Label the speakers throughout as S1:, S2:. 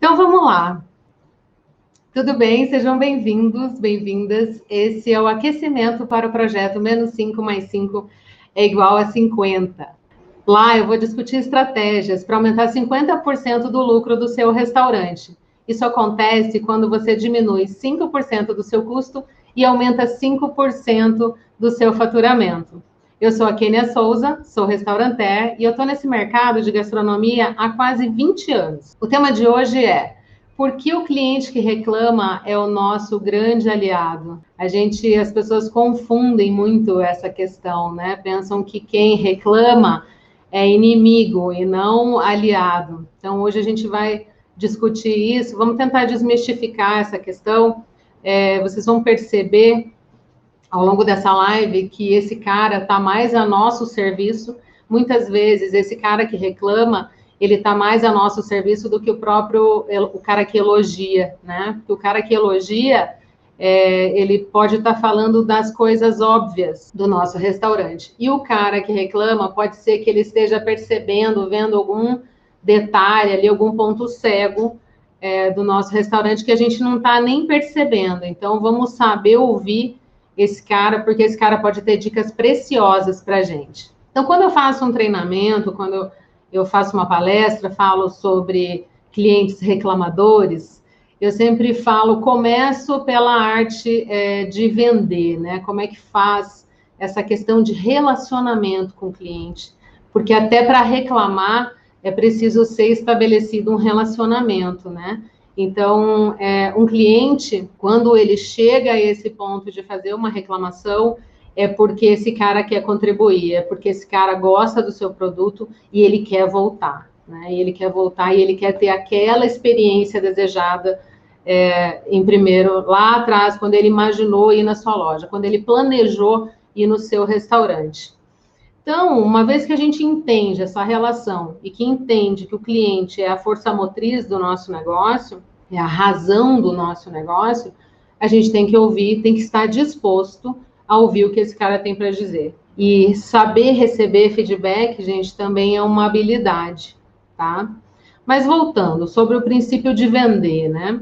S1: Então vamos lá. Tudo bem? Sejam bem-vindos, bem-vindas. Esse é o aquecimento para o projeto Menos 5 mais 5 é igual a 50. Lá eu vou discutir estratégias para aumentar 50% do lucro do seu restaurante. Isso acontece quando você diminui 5% do seu custo e aumenta 5% do seu faturamento. Eu sou a Kênia Souza, sou restauranteur e eu estou nesse mercado de gastronomia há quase 20 anos. O tema de hoje é: por que o cliente que reclama é o nosso grande aliado? As pessoas confundem muito essa questão, né? Pensam que quem reclama é inimigo e não aliado. Então, hoje a gente vai discutir isso, vamos tentar desmistificar essa questão. Vocês vão perceber ao longo dessa live que esse cara está mais a nosso serviço. Muitas vezes, esse cara que reclama, ele está mais a nosso serviço do que o cara que elogia, né? Porque o cara que elogia, ele pode estar falando das coisas óbvias do nosso restaurante. E o cara que reclama, pode ser que ele esteja percebendo, vendo algum detalhe ali, algum ponto cego do nosso restaurante que a gente não está nem percebendo. Então, vamos saber ouvir esse cara, porque esse cara pode ter dicas preciosas para a gente. Então, quando eu faço um treinamento, quando eu faço uma palestra, falo sobre clientes reclamadores, eu sempre falo, começo pela arte de vender, né? Como é que faz essa questão de relacionamento com o cliente? Porque até para reclamar é preciso ser estabelecido um relacionamento, né? Então, um cliente, quando ele chega a esse ponto de fazer uma reclamação, é porque esse cara quer contribuir, é porque esse cara gosta do seu produto e ele quer voltar, né? E ele quer voltar e ele quer ter aquela experiência desejada lá atrás, quando ele imaginou ir na sua loja, quando ele planejou ir no seu restaurante. Então, uma vez que a gente entende essa relação e que entende que o cliente é a força motriz do nosso negócio, é a razão do nosso negócio, a gente tem que ouvir, tem que estar disposto a ouvir o que esse cara tem para dizer. E saber receber feedback, gente, também é uma habilidade, tá? Mas voltando, sobre o princípio de vender, né?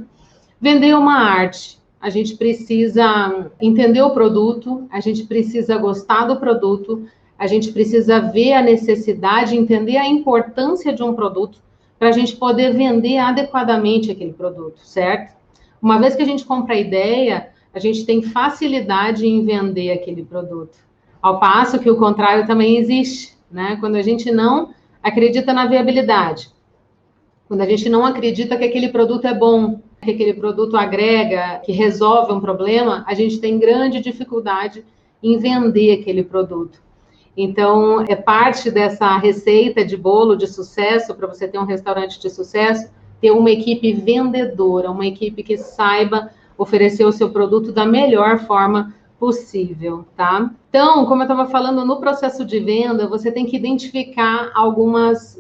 S1: Vender é uma arte. A gente precisa entender o produto, a gente precisa gostar do produto, a gente precisa ver a necessidade, entender a importância de um produto para a gente poder vender adequadamente aquele produto, certo? Uma vez que a gente compra a ideia, a gente tem facilidade em vender aquele produto. Ao passo que o contrário também existe, né? Quando a gente não acredita na viabilidade, quando a gente não acredita que aquele produto é bom, que aquele produto agrega, que resolve um problema, a gente tem grande dificuldade em vender aquele produto. Então, é parte dessa receita de bolo de sucesso, para você ter um restaurante de sucesso, ter uma equipe vendedora, uma equipe que saiba oferecer o seu produto da melhor forma possível, tá? Então, como eu estava falando, no processo de venda, você tem que identificar algumas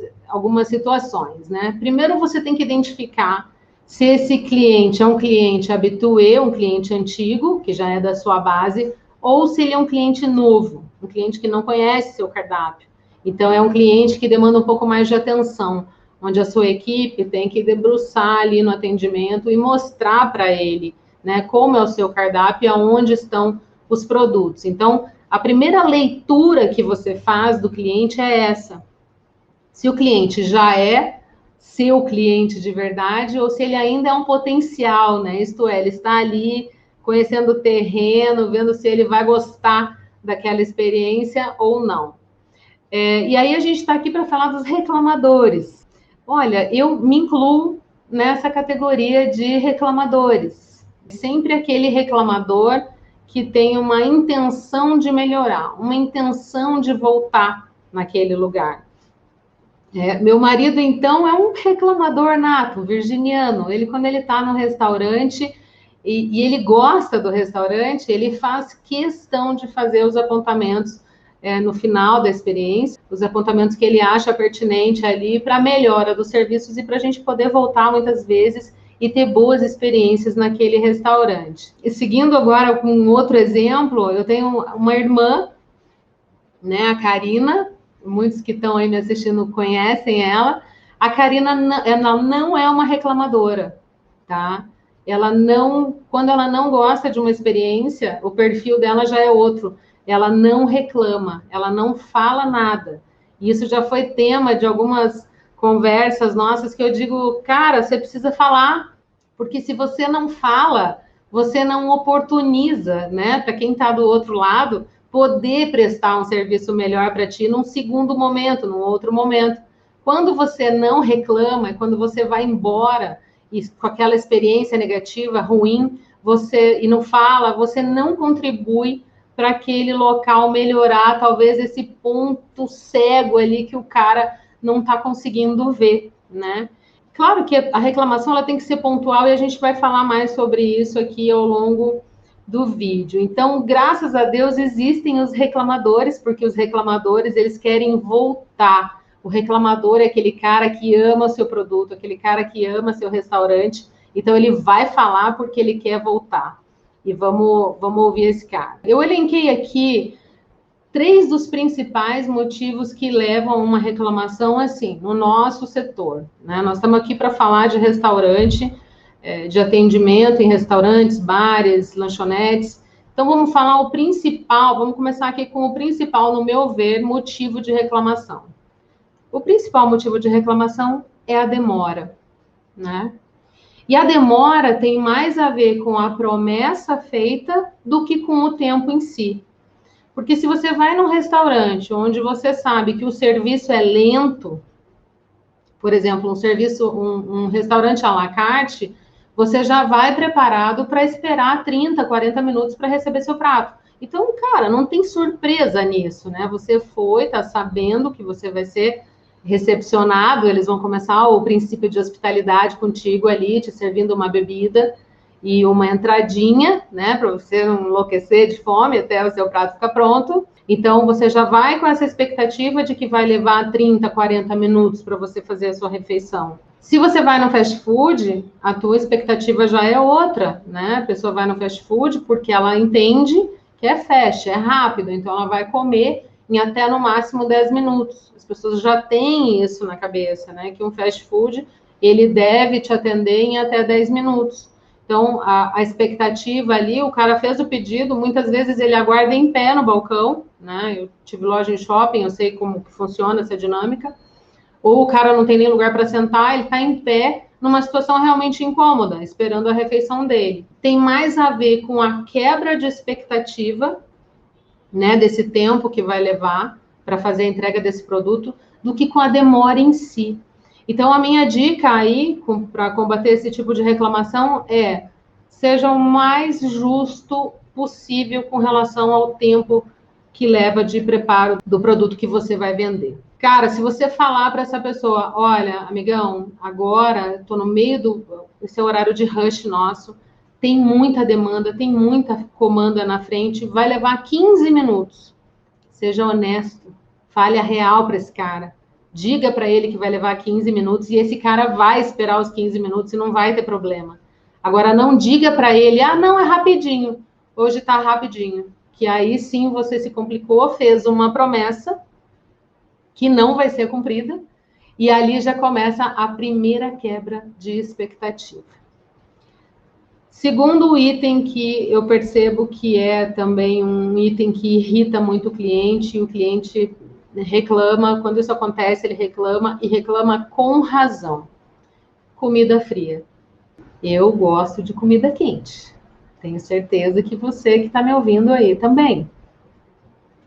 S1: situações, né? Primeiro, você tem que identificar se esse cliente é um cliente habitué, um cliente antigo, que já é da sua base, ou se ele é um cliente novo, um cliente que não conhece seu cardápio. Então, é um cliente que demanda um pouco mais de atenção, onde a sua equipe tem que debruçar ali no atendimento e mostrar para ele, né, como é o seu cardápio e aonde estão os produtos. Então, a primeira leitura que você faz do cliente é essa. Se o cliente já é seu cliente de verdade ou se ele ainda é um potencial, né? Isto é, ele está ali conhecendo o terreno, vendo se ele vai gostar daquela experiência ou não. E aí a gente está aqui para falar dos reclamadores. Olha, eu me incluo nessa categoria de reclamadores. Sempre aquele reclamador que tem uma intenção de melhorar, uma intenção de voltar naquele lugar. Meu marido, então, é um reclamador nato, virginiano. Quando ele está no restaurante e ele gosta do restaurante, ele faz questão de fazer os apontamentos no final da experiência, os apontamentos que ele acha pertinente ali para a melhora dos serviços e para a gente poder voltar muitas vezes e ter boas experiências naquele restaurante. E seguindo agora com um outro exemplo, eu tenho uma irmã, né, a Karina, muitos que estão aí me assistindo conhecem ela. A Karina, ela não é uma reclamadora, tá? Ela não, quando ela não gosta de uma experiência, o perfil dela já é outro. Ela não reclama, ela não fala nada. E isso já foi tema de algumas conversas nossas que eu digo, cara, você precisa falar, porque se você não fala, você não oportuniza, né, para quem está do outro lado, poder prestar um serviço melhor para ti num segundo momento, num outro momento. Quando você não reclama, quando você vai embora e com aquela experiência negativa, ruim, e não fala, você não contribui para aquele local melhorar, talvez esse ponto cego ali que o cara não está conseguindo ver, né? Claro que a reclamação ela tem que ser pontual e a gente vai falar mais sobre isso aqui ao longo do vídeo. Então, graças a Deus, existem os reclamadores, porque os reclamadores, eles querem voltar. O reclamador é aquele cara que ama seu produto, aquele cara que ama seu restaurante, então ele vai falar porque ele quer voltar. E vamos ouvir esse cara. Eu elenquei aqui 3 dos principais motivos que levam a uma reclamação assim, no nosso setor, né? Nós estamos aqui para falar de restaurante, de atendimento em restaurantes, bares, lanchonetes. Então, vamos falar o principal, vamos começar aqui com o principal, no meu ver, motivo de reclamação. O principal motivo de reclamação é a demora, né? E a demora tem mais a ver com a promessa feita do que com o tempo em si. Porque se você vai num restaurante onde você sabe que o serviço é lento, por exemplo, um restaurante à la carte, você já vai preparado para esperar 30, 40 minutos para receber seu prato. Então, cara, não tem surpresa nisso, né? Você tá sabendo que você vai ser recepcionado, eles vão começar o princípio de hospitalidade contigo ali, te servindo uma bebida e uma entradinha, né, para você não enlouquecer de fome até o seu prato ficar pronto. Então, você já vai com essa expectativa de que vai levar 30, 40 minutos para você fazer a sua refeição. Se você vai no fast food, a tua expectativa já é outra, né? A pessoa vai no fast food porque ela entende que é fast, é rápido, então ela vai comer em até no máximo 10 minutos. As pessoas já têm isso na cabeça, né? Que um fast food, ele deve te atender em até 10 minutos. Então, a expectativa ali, o cara fez o pedido, muitas vezes ele aguarda em pé no balcão, né? Eu tive loja em shopping, eu sei como que funciona essa dinâmica. Ou o cara não tem nem lugar para sentar, ele está em pé, numa situação realmente incômoda, esperando a refeição dele. Tem mais a ver com a quebra de expectativa, né, desse tempo que vai levar para fazer a entrega desse produto, do que com a demora em si. Então, a minha dica aí, para combater esse tipo de reclamação, seja o mais justo possível com relação ao tempo que leva de preparo do produto que você vai vender. Cara, se você falar para essa pessoa, olha, amigão, agora estou no meio esse é o horário de rush nosso, tem muita demanda, tem muita comanda na frente, vai levar 15 minutos. Seja honesto, fale a real para esse cara. Diga para ele que vai levar 15 minutos e esse cara vai esperar os 15 minutos e não vai ter problema. Agora, não diga para ele, não, é rapidinho. Hoje está rapidinho. Que aí sim você se complicou, fez uma promessa que não vai ser cumprida e ali já começa a primeira quebra de expectativa. Segundo item que eu percebo que é também um item que irrita muito o cliente, e o cliente reclama, quando isso acontece, ele reclama e reclama com razão. Comida fria. Eu gosto de comida quente. Tenho certeza que você que está me ouvindo aí também.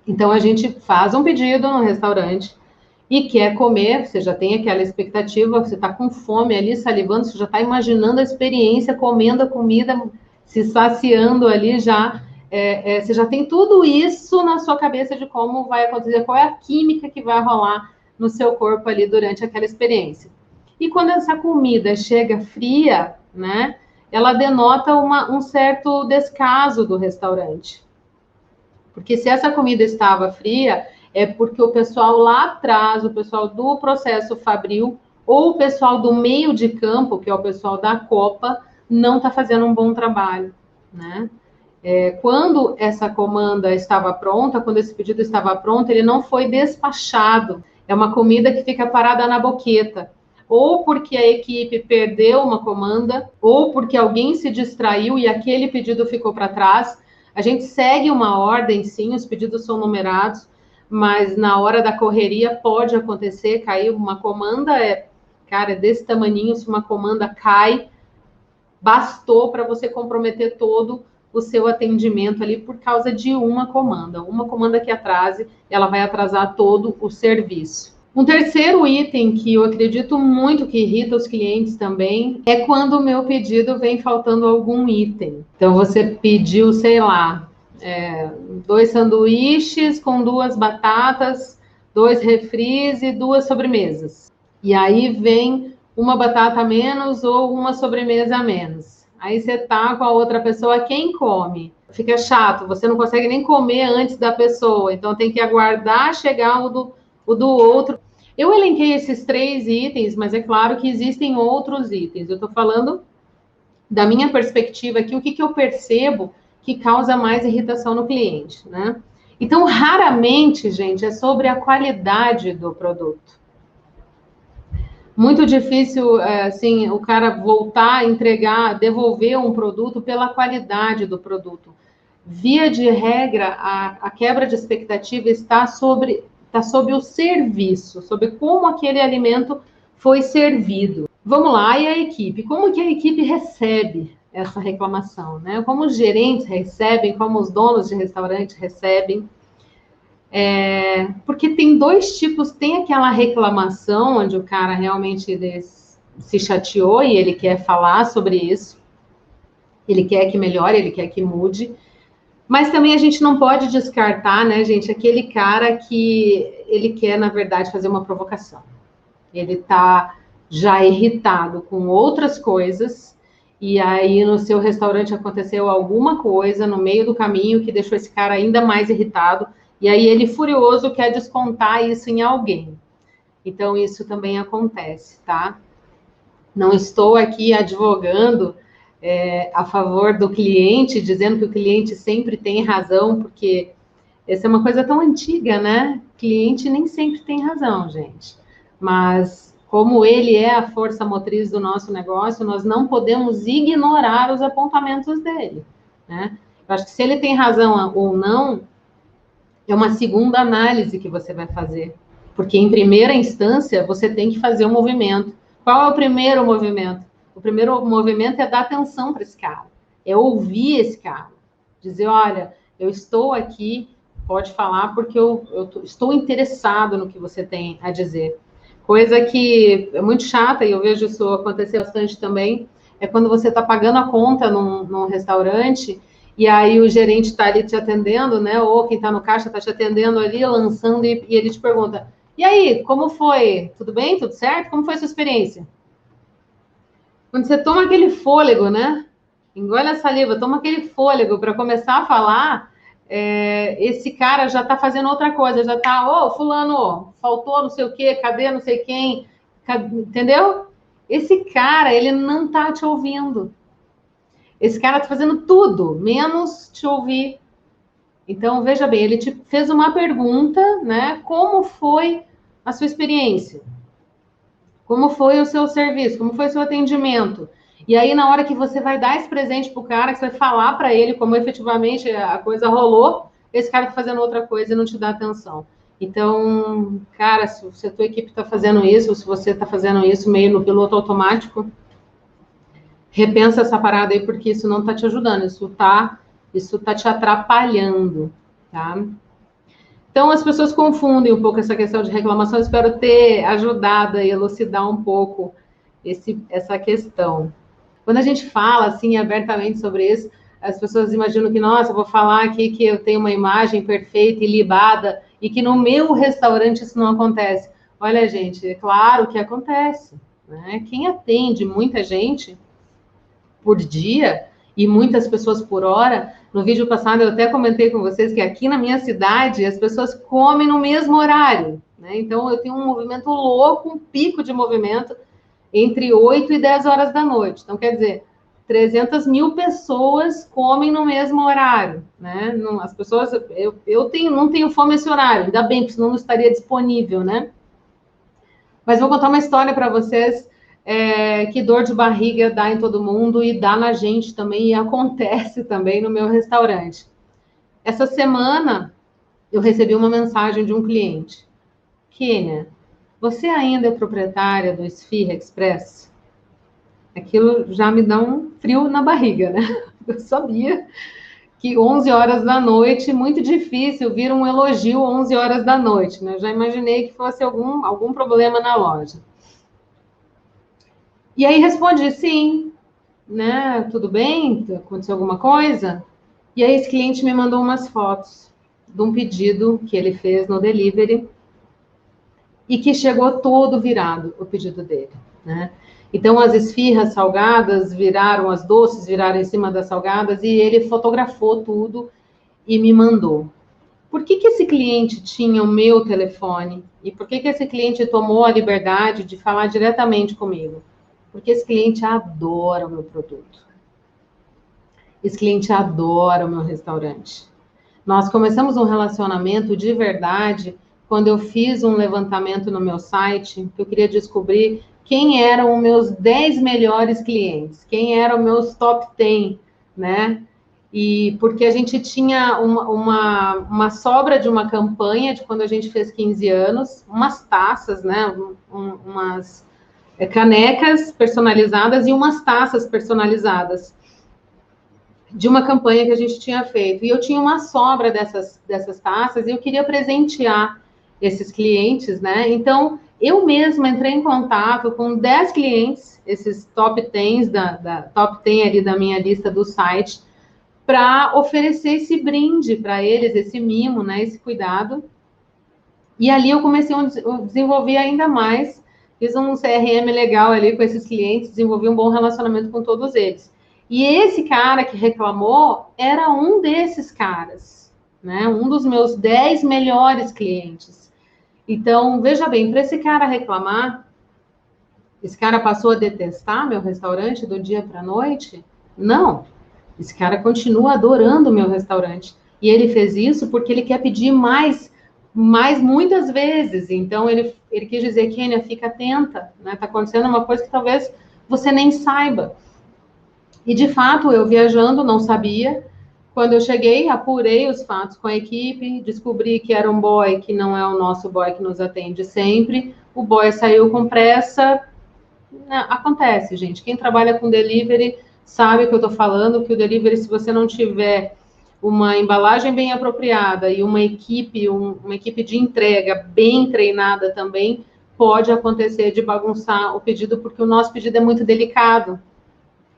S1: Então, a gente faz um pedido no restaurante e quer comer, você já tem aquela expectativa, você está com fome ali, salivando, você já está imaginando a experiência, comendo a comida, se saciando ali já. Você já tem tudo isso na sua cabeça de como vai acontecer, qual é a química que vai rolar no seu corpo ali durante aquela experiência. E quando essa comida chega fria, né, ela denota um certo descaso do restaurante. Porque se essa comida estava fria, é porque o pessoal lá atrás, o pessoal do processo fabril, ou o pessoal do meio de campo, que é o pessoal da copa, não está fazendo um bom trabalho, né? Quando essa comanda estava pronta, quando esse pedido estava pronto, ele não foi despachado. É uma comida que fica parada na boqueta. ou porque a equipe perdeu uma comanda, ou porque alguém se distraiu e aquele pedido ficou para trás. A gente segue uma ordem, sim, os pedidos são numerados, mas na hora da correria pode acontecer, cair uma comanda, cara, é desse tamaninho, se uma comanda cai, bastou para você comprometer todo o seu atendimento ali por causa de uma comanda que atrase, ela vai atrasar todo o serviço. Um terceiro item que eu acredito muito que irrita os clientes também é quando o meu pedido vem faltando algum item. Então você pediu, sei lá, 2 sanduíches com 2 batatas, 2 refris e 2 sobremesas. E aí vem uma batata a menos ou uma sobremesa a menos. Aí você tá com a outra pessoa, quem come? Fica chato, você não consegue nem comer antes da pessoa, então tem que aguardar chegar o do outro. Eu elenquei esses 3 itens, mas é claro que existem outros itens. Eu estou falando da minha perspectiva aqui, o que eu percebo que causa mais irritação no cliente, né? Então, raramente, gente, é sobre a qualidade do produto. Muito difícil, assim, o cara voltar, entregar, devolver um produto pela qualidade do produto. Via de regra, a quebra de expectativa está sob o serviço, sobre como aquele alimento foi servido. Vamos lá, e a equipe? Como que a equipe recebe essa reclamação, né? Como os gerentes recebem, como os donos de restaurante recebem. Porque tem 2 tipos, tem aquela reclamação onde o cara realmente se chateou e ele quer falar sobre isso, ele quer que melhore, ele quer que mude, mas também a gente não pode descartar, né, gente, aquele cara que ele quer, na verdade, fazer uma provocação. Ele tá já irritado com outras coisas, e aí no seu restaurante aconteceu alguma coisa no meio do caminho que deixou esse cara ainda mais irritado, e aí ele, furioso, quer descontar isso em alguém. Então, isso também acontece, tá? Não estou aqui advogando a favor do cliente, dizendo que o cliente sempre tem razão, porque essa é uma coisa tão antiga, né? O cliente nem sempre tem razão, gente. Mas, como ele é a força motriz do nosso negócio, nós não podemos ignorar os apontamentos dele, né? Eu acho que se ele tem razão ou não, é uma segunda análise que você vai fazer. Porque, em primeira instância, você tem que fazer um movimento. Qual é o primeiro movimento? O primeiro movimento é dar atenção para esse cara. É ouvir esse cara. Dizer, olha, eu estou aqui, pode falar, porque eu estou interessado no que você tem a dizer. Coisa que é muito chata, e eu vejo isso acontecer bastante também, é quando você está pagando a conta num restaurante, e aí o gerente está ali te atendendo, né? Ou quem está no caixa está te atendendo ali, lançando, e ele te pergunta, e aí, como foi? Tudo bem? Tudo certo? Como foi a sua experiência? Quando você toma aquele fôlego, né? Engole a saliva, toma aquele fôlego para começar a falar, esse cara já está fazendo outra coisa, já está, fulano, faltou não sei o quê, cadê não sei quem, entendeu? Esse cara, ele não está te ouvindo. Esse cara está fazendo tudo, menos te ouvir. Então, veja bem, ele te fez uma pergunta, né? Como foi a sua experiência? Como foi o seu serviço? Como foi o seu atendimento? E aí, na hora que você vai dar esse presente pro cara, que você vai falar para ele como efetivamente a coisa rolou, esse cara tá fazendo outra coisa e não te dá atenção. Então, cara, se a tua equipe está fazendo isso, ou se você está fazendo isso meio no piloto automático, repensa essa parada aí, porque isso não está te ajudando, isso tá te atrapalhando, tá? Então, as pessoas confundem um pouco essa questão de reclamação. Espero ter ajudado a elucidar um pouco essa questão. Quando a gente fala, assim, abertamente sobre isso, as pessoas imaginam que, nossa, eu vou falar aqui que eu tenho uma imagem perfeita e libada e que no meu restaurante isso não acontece. Olha, gente, é claro que acontece, né? Quem atende muita gente por dia e muitas pessoas por hora. No vídeo passado eu até comentei com vocês que aqui na minha cidade as pessoas comem no mesmo horário, né? Então eu tenho um movimento louco, um pico de movimento entre 8 e 10 horas da noite. Então, quer dizer, 300 mil pessoas comem no mesmo horário, né? Não, as pessoas, não tenho fome esse horário, ainda bem, porque senão não estaria disponível, né? Mas vou contar uma história para vocês, que dor de barriga dá em todo mundo e dá na gente também, e acontece também no meu restaurante. Essa semana, eu recebi uma mensagem de um cliente. Kênia, você ainda é proprietária do Esfirra Express? Aquilo já me dá um frio na barriga, né? Eu sabia que 11 horas da noite, muito difícil vir um elogio 11 horas da noite, né? Eu já imaginei que fosse algum problema na loja. E aí respondi, sim, né? Tudo bem? Aconteceu alguma coisa? E aí esse cliente me mandou umas fotos de um pedido que ele fez no delivery e que chegou todo virado, o pedido dele, né? Então, as esfirras salgadas viraram, as doces viraram em cima das salgadas e ele fotografou tudo e me mandou. Por que esse cliente tinha o meu telefone? E por que esse cliente tomou a liberdade de falar diretamente comigo? Porque esse cliente adora o meu produto. Esse cliente adora o meu restaurante. Nós começamos um relacionamento de verdade quando eu fiz um levantamento no meu site, que eu queria descobrir quem eram os meus 10 melhores clientes, quem eram os meus top 10, né? E porque a gente tinha uma sobra de uma campanha de quando a gente fez 15 anos, umas taças, né? Umas canecas personalizadas e umas taças personalizadas de uma campanha que a gente tinha feito. E eu tinha uma sobra dessas taças e eu queria presentear esses clientes, né? Então, eu mesma entrei em contato com 10 clientes, esses top 10 top 10 ali da minha lista do site, para oferecer esse brinde para eles, esse mimo, né? Esse cuidado. E ali eu comecei a desenvolver ainda mais, fiz um CRM legal ali com esses clientes, desenvolvi um bom relacionamento com todos eles. E esse cara que reclamou era um desses caras, né? Um dos meus 10 melhores clientes. Então, veja bem, para esse cara reclamar, esse cara passou a detestar meu restaurante do dia para a noite? Não. Esse cara continua adorando o meu restaurante. E ele fez isso porque ele quer pedir mais muitas vezes. Então, ele quis dizer, Kênia, fica atenta, né? Tá acontecendo uma coisa que talvez você nem saiba. E, de fato, eu viajando, não sabia. Quando eu cheguei, apurei os fatos com a equipe, descobri que era um boy que não é o nosso boy que nos atende sempre. O boy saiu com pressa. Acontece, gente. Quem trabalha com delivery sabe o que eu estou falando, que o delivery, se você não tiver uma embalagem bem apropriada e uma equipe de entrega bem treinada também, pode acontecer de bagunçar o pedido, porque o nosso pedido é muito delicado.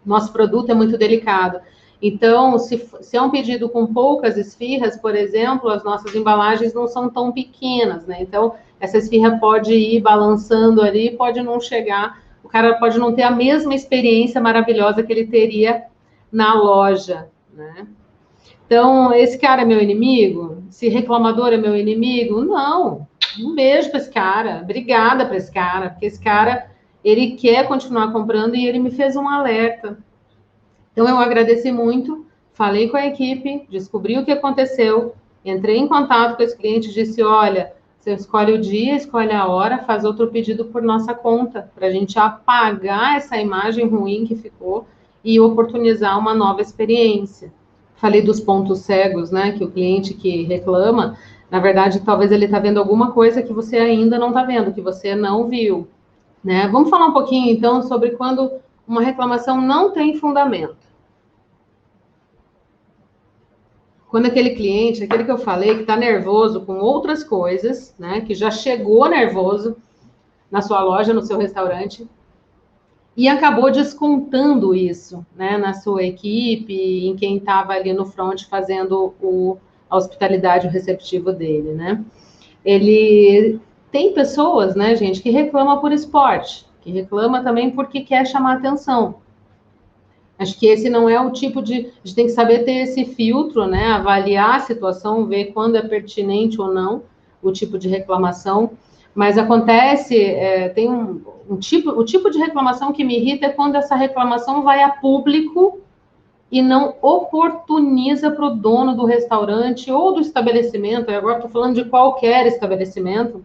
S1: Nosso produto é muito delicado. Então, se é um pedido com poucas esfirras, por exemplo, as nossas embalagens não são tão pequenas, né? Então, essa esfirra pode ir balançando ali, pode não chegar, o cara pode não ter a mesma experiência maravilhosa que ele teria na loja, né? Então, esse cara é meu inimigo? Esse reclamador é meu inimigo? Não. Um beijo para esse cara, obrigada para esse cara, porque esse cara, ele quer continuar comprando e ele me fez um alerta. Então, eu agradeci muito, falei com a equipe, descobri o que aconteceu, entrei em contato com esse cliente e disse, olha, você escolhe o dia, escolhe a hora, faz outro pedido por nossa conta, para a gente apagar essa imagem ruim que ficou e oportunizar uma nova experiência. Falei dos pontos cegos, né, que o cliente que reclama, na verdade, talvez ele está vendo alguma coisa que você ainda não está vendo, que você não viu, né? Vamos falar um pouquinho, então, sobre quando uma reclamação não tem fundamento. Quando aquele cliente, aquele que eu falei, que está nervoso com outras coisas, né, que já chegou nervoso na sua loja, no seu restaurante, e acabou descontando isso, né, na sua equipe, em quem estava ali no front fazendo a hospitalidade, o receptivo dele, né? Ele tem pessoas, né, gente, que reclama por esporte, que reclama também porque quer chamar atenção. Acho que esse não é o tipo de... A gente tem que saber ter esse filtro, né? Avaliar a situação, ver quando é pertinente ou não o tipo de reclamação. Mas acontece, tem o tipo de reclamação que me irrita é quando essa reclamação vai a público e não oportuniza para o dono do restaurante ou do estabelecimento, agora estou falando de qualquer estabelecimento,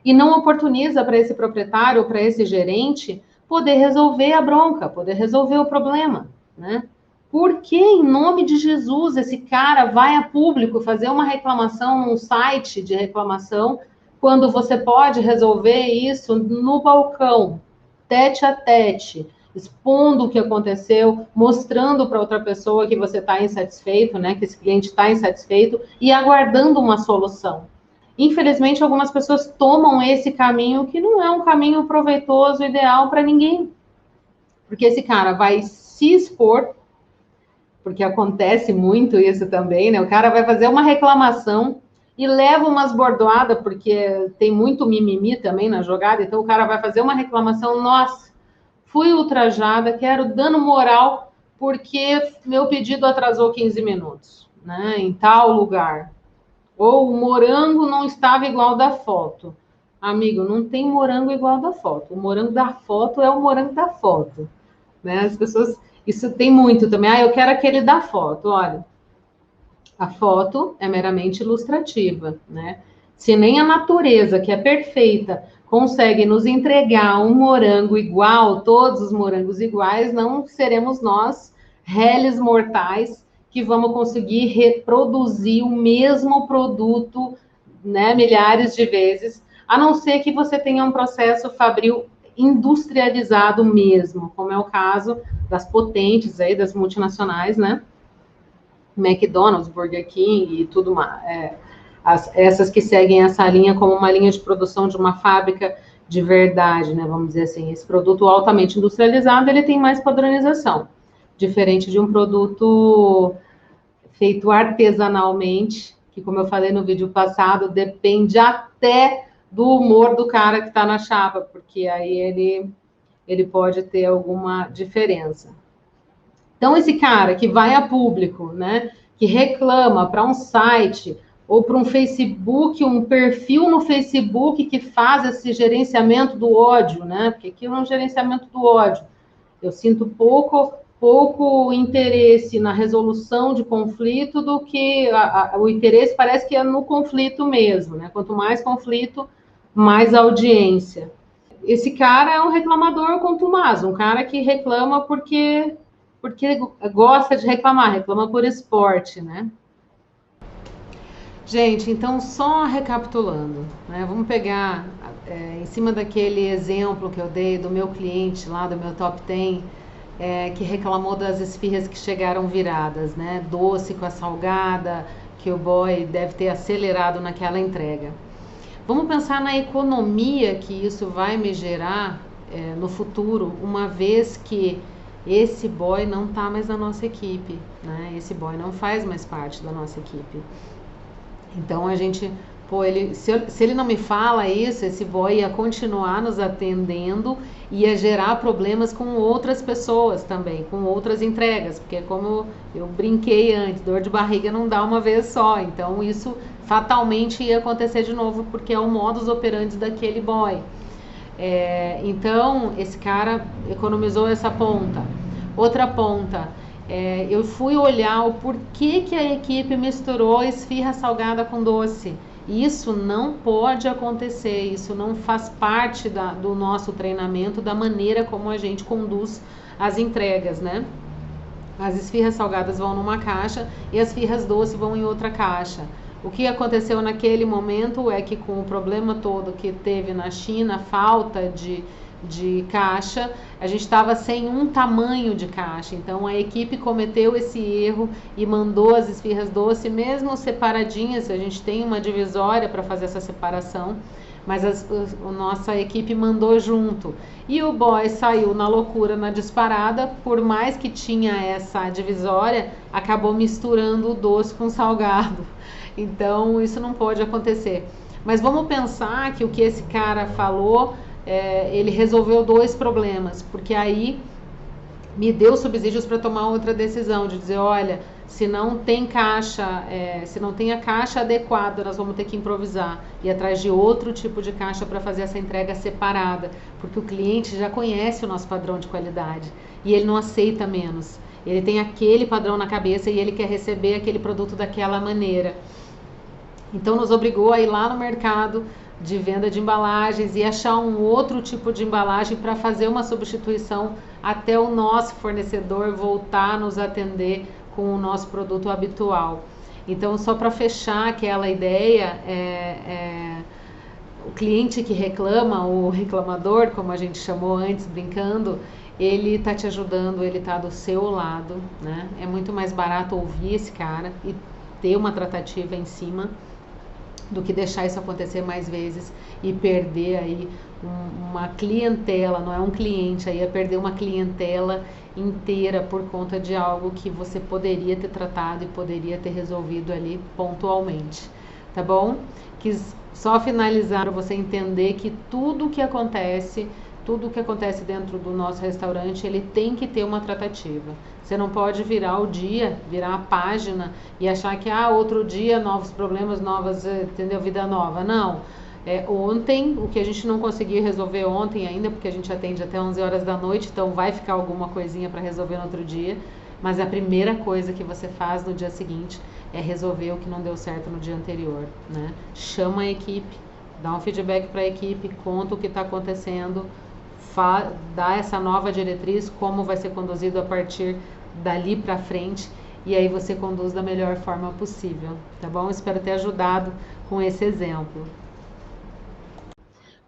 S1: e não oportuniza para esse proprietário ou para esse gerente poder resolver a bronca, poder resolver o problema, né? Por que, em nome de Jesus, esse cara vai a público fazer uma reclamação num site de reclamação, quando você pode resolver isso no balcão, tete a tete, expondo o que aconteceu, mostrando para outra pessoa que você está insatisfeito, né, que esse cliente está insatisfeito, e aguardando uma solução. Infelizmente, algumas pessoas tomam esse caminho que não é um caminho proveitoso, ideal para ninguém. Porque esse cara vai se expor, porque acontece muito isso também, né? O cara vai fazer uma reclamação e leva umas bordoadas, porque tem muito mimimi também na jogada, então o cara vai fazer uma reclamação, nossa, fui ultrajada, quero dano moral, porque meu pedido atrasou 15 minutos, né? Em tal lugar. Ou o morango não estava igual da foto. Amigo, não tem morango igual da foto. O morango da foto é o morango da foto, né? As pessoas, isso tem muito também. Ah, eu quero aquele da foto. Olha, a foto é meramente ilustrativa, né? Se nem a natureza, que é perfeita, consegue nos entregar um morango igual, todos os morangos iguais, não seremos nós, réis mortais, que vamos conseguir reproduzir o mesmo produto, né, milhares de vezes, a não ser que você tenha um processo fabril industrializado mesmo, como é o caso das potentes aí, das multinacionais, né? McDonald's, Burger King e tudo mais. Essas que seguem essa linha como uma linha de produção de uma fábrica de verdade, né? Vamos dizer assim, esse produto altamente industrializado, ele tem mais padronização, diferente de um produto feito artesanalmente, que, como eu falei no vídeo passado, depende até do humor do cara que está na chapa, porque aí ele pode ter alguma diferença. Então, esse cara que vai a público, né, que reclama para um site ou para um Facebook, um perfil no Facebook que faz esse gerenciamento do ódio, né, porque aquilo é um gerenciamento do ódio. Eu sinto pouco interesse na resolução de conflito do que o interesse parece que é no conflito mesmo, né? Quanto mais conflito, mais audiência. Esse cara é um reclamador contumaz, um cara que reclama porque gosta de reclamar, reclama por esporte, né? Gente, então só recapitulando, né? Vamos pegar em cima daquele exemplo que eu dei do meu cliente lá, do meu top 10, que reclamou das esfirras que chegaram viradas, né? Doce com a salgada, que o boy deve ter acelerado naquela entrega. Vamos pensar na economia que isso vai me gerar no futuro, uma vez que esse boy não está mais na nossa equipe, né? Esse boy não faz mais parte da nossa equipe. Então a gente, se ele não me fala isso, esse boy ia continuar nos atendendo, ia gerar problemas com outras pessoas também, com outras entregas, porque como eu brinquei antes, dor de barriga não dá uma vez só, então isso fatalmente ia acontecer de novo, porque é o modus operandi daquele boy. Então esse cara economizou essa ponta. Outra ponta, eu fui olhar o porquê que a equipe misturou esfirra salgada com doce. Isso não pode acontecer, isso não faz parte do nosso treinamento, da maneira como a gente conduz as entregas, né? As esfirras salgadas vão numa caixa e as esfirras doces vão em outra caixa. O que aconteceu naquele momento é que, com o problema todo que teve na China, falta de caixa, a gente estava sem um tamanho de caixa, então a equipe cometeu esse erro e mandou as esfirras doces, mesmo separadinhas, a gente tem uma divisória para fazer essa separação, mas a nossa equipe mandou junto, e o boy saiu na loucura, na disparada, por mais que tinha essa divisória, acabou misturando o doce com o salgado, então isso não pode acontecer. Mas vamos pensar que o que esse cara falou, ele resolveu dois problemas, porque aí me deu subsídios para tomar outra decisão, de dizer, olha, se não tem caixa, se não tem a caixa adequada, nós vamos ter que improvisar, ir atrás de outro tipo de caixa para fazer essa entrega separada, porque o cliente já conhece o nosso padrão de qualidade, e ele não aceita menos, ele tem aquele padrão na cabeça e ele quer receber aquele produto daquela maneira. Então nos obrigou a ir lá no mercado, de venda de embalagens e achar um outro tipo de embalagem para fazer uma substituição até o nosso fornecedor voltar a nos atender com o nosso produto habitual. Então, só para fechar aquela ideia, o cliente que reclama, o reclamador, como a gente chamou antes, brincando, ele está te ajudando, ele está do seu lado, né? É muito mais barato ouvir esse cara e ter uma tratativa em cima do que deixar isso acontecer mais vezes e perder aí uma clientela, não é um cliente, aí é perder uma clientela inteira por conta de algo que você poderia ter tratado e poderia ter resolvido ali pontualmente, tá bom? Quis só finalizar para você entender que tudo que acontece dentro do nosso restaurante, ele tem que ter uma tratativa. Você não pode virar o dia, virar a página e achar que outro dia, novos problemas, novas, entendeu? Vida nova. Não. Ontem, o que a gente não conseguiu resolver ontem ainda, porque a gente atende até 11 horas da noite, então vai ficar alguma coisinha para resolver no outro dia, mas a primeira coisa que você faz no dia seguinte é resolver o que não deu certo no dia anterior, né? Chama a equipe, dá um feedback para a equipe, conta o que está acontecendo, dá essa nova diretriz, como vai ser conduzido a partir dali para frente, e aí você conduz da melhor forma possível, tá bom? Espero ter ajudado com esse exemplo.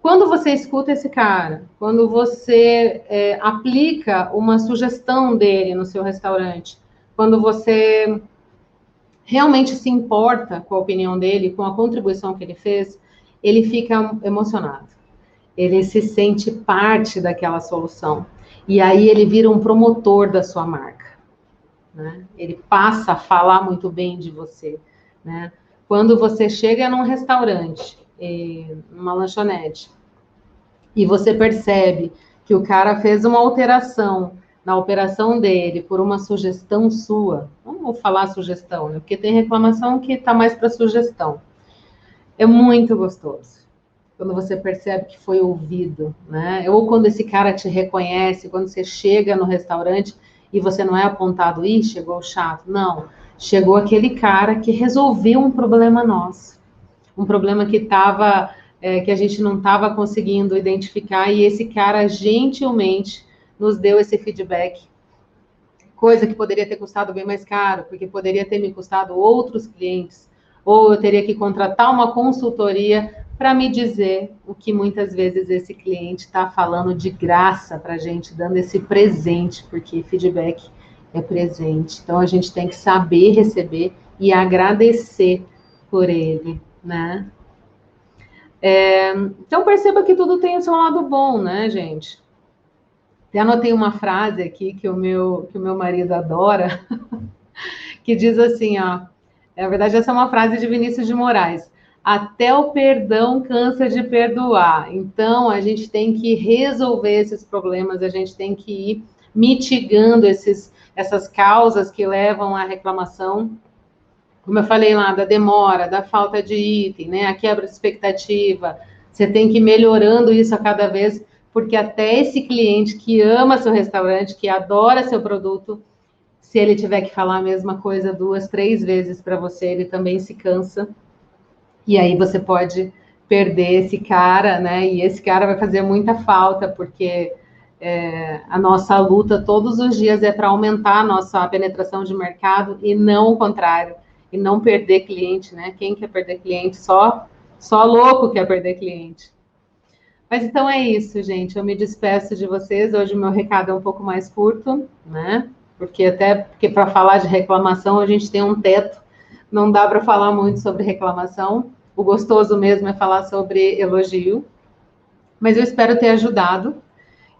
S1: Quando você escuta esse cara, quando você aplica uma sugestão dele no seu restaurante, quando você realmente se importa com a opinião dele, com a contribuição que ele fez, ele fica emocionado. Ele se sente parte daquela solução. E aí ele vira um promotor da sua marca, né? Ele passa a falar muito bem de você, né? Quando você chega num restaurante, numa lanchonete, e você percebe que o cara fez uma alteração na operação dele por uma sugestão sua, vamos falar sugestão, né? Porque tem reclamação que está mais para sugestão. É muito gostoso quando você percebe que foi ouvido, né? Ou quando esse cara te reconhece, quando você chega no restaurante e você não é apontado, chegou o chato. Não, chegou aquele cara que resolveu um problema nosso. Um problema que que a gente não estava conseguindo identificar, e esse cara gentilmente nos deu esse feedback, coisa que poderia ter custado bem mais caro, porque poderia ter me custado outros clientes, ou eu teria que contratar uma consultoria para me dizer o que muitas vezes esse cliente está falando de graça para a gente, dando esse presente, porque feedback é presente. Então a gente tem que saber receber e agradecer por ele, né? Então perceba que tudo tem o seu lado bom, né, gente? Até anotei uma frase aqui que o meu marido adora, que diz assim, ó, na verdade essa é uma frase de Vinícius de Moraes: até o perdão cansa de perdoar. Então a gente tem que resolver esses problemas, a gente tem que ir mitigando essas causas que levam à reclamação, como eu falei lá, da demora, da falta de item, né, a quebra de expectativa. Você tem que ir melhorando isso a cada vez, porque até esse cliente que ama seu restaurante, que adora seu produto, se ele tiver que falar a mesma coisa 2, 3 vezes para você, ele também se cansa. E aí você pode perder esse cara, né? E esse cara vai fazer muita falta, porque a nossa luta todos os dias é para aumentar a nossa penetração de mercado e não o contrário, e não perder cliente, né? Quem quer perder cliente? Só louco quer perder cliente. Mas então é isso, gente. Eu me despeço de vocês. Hoje o meu recado é um pouco mais curto, né? Porque para falar de reclamação a gente tem um teto, não dá para falar muito sobre reclamação. O gostoso mesmo é falar sobre elogio. Mas eu espero ter ajudado,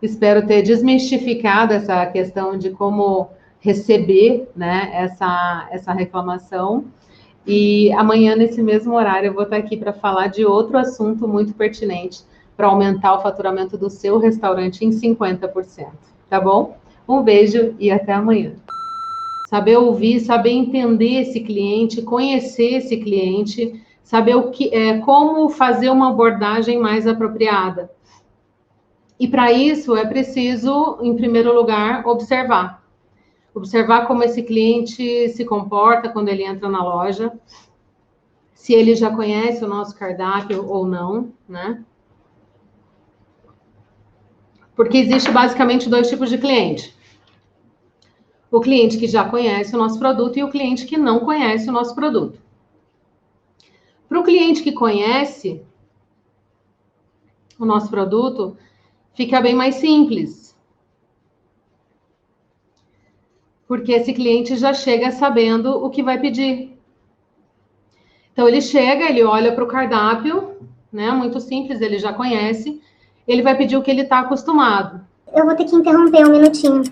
S1: espero ter desmistificado essa questão de como receber, né, essa reclamação. E amanhã, nesse mesmo horário, eu vou estar aqui para falar de outro assunto muito pertinente para aumentar o faturamento do seu restaurante em 50%. Tá bom? Um beijo e até amanhã. Saber ouvir, saber entender esse cliente, conhecer esse cliente, saber como fazer uma abordagem mais apropriada. E para isso é preciso, em primeiro lugar, observar. Observar como esse cliente se comporta quando ele entra na loja. se ele já conhece o nosso cardápio ou não, né? Porque existe basicamente 2 tipos de cliente. O cliente que já conhece o nosso produto e o cliente que não conhece o nosso produto. Para o cliente que conhece o nosso produto, fica bem mais simples. Porque esse cliente já chega sabendo o que vai pedir. Então, ele chega, ele olha para o cardápio, né? Muito simples, ele já conhece. Ele vai pedir o que ele está acostumado.
S2: Eu vou ter que interromper um minutinho.